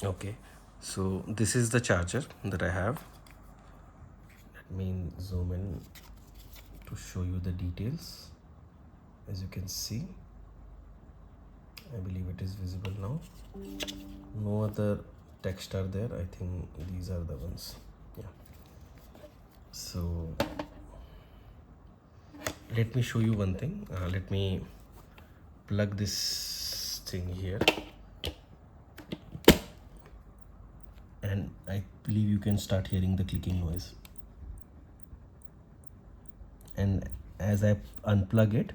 Okay, so this is the charger that I have. Let me zoom in to show you the details. As you can see, I believe it is visible now. No other text are there. I think these are the ones. Yeah. So let me show you one thing. Let me plug this thing here, and I believe you can start hearing the clicking noise. And as I unplug it,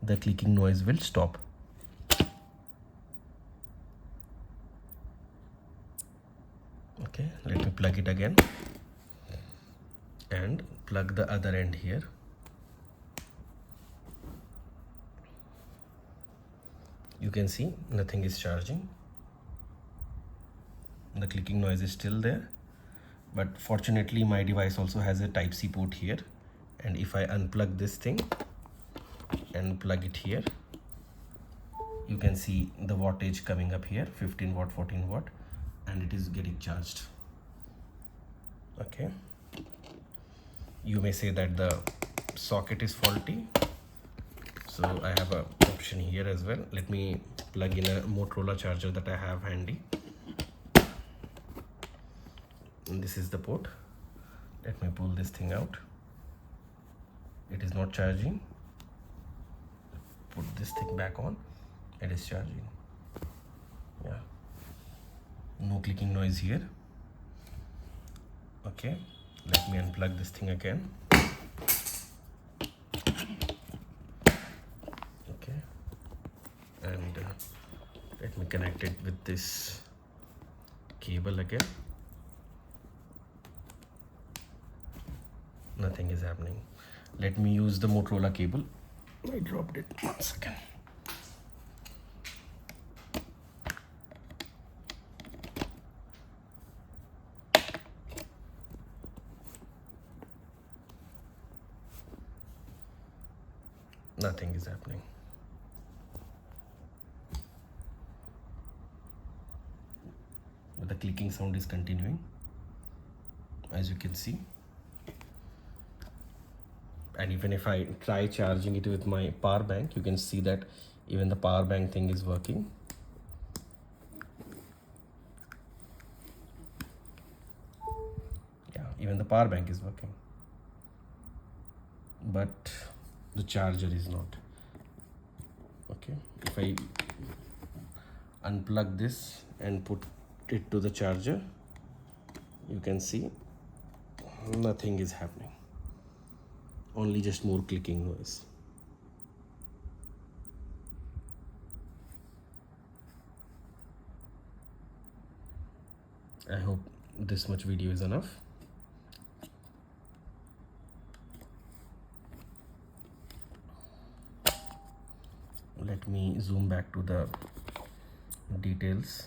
the clicking noise will stop. Okay, let me plug it again and plug the other end here. You can see nothing is charging. The clicking noise is still there, but fortunately my device also has a Type-C port here, and if I unplug this thing and plug it here, you can see the wattage coming up here, 15 watt, 14 watt, and it is getting charged. Okay, you may say that the socket is faulty, so I have an option here as well. Let me plug in a Motorola charger that I have handy, and this is the port. Let me pull this thing out. It is not charging. Put this thing back on. It is charging. Yeah, no clicking noise here. Okay, let me unplug this thing again. Okay, and let me connect it with this cable again. Nothing is happening. Let me use the Motorola cable. I dropped it. 1 second. Nothing is happening. But the clicking sound is continuing, as you can see. And even if I try charging it with my power bank, you can see that even the power bank thing is working. Yeah, even the power bank is working, but the charger is not. Okay, if I unplug this and put it to the charger, you can see nothing is happening, only just more clicking noise. I hope this much video is enough. Let me zoom back to the details.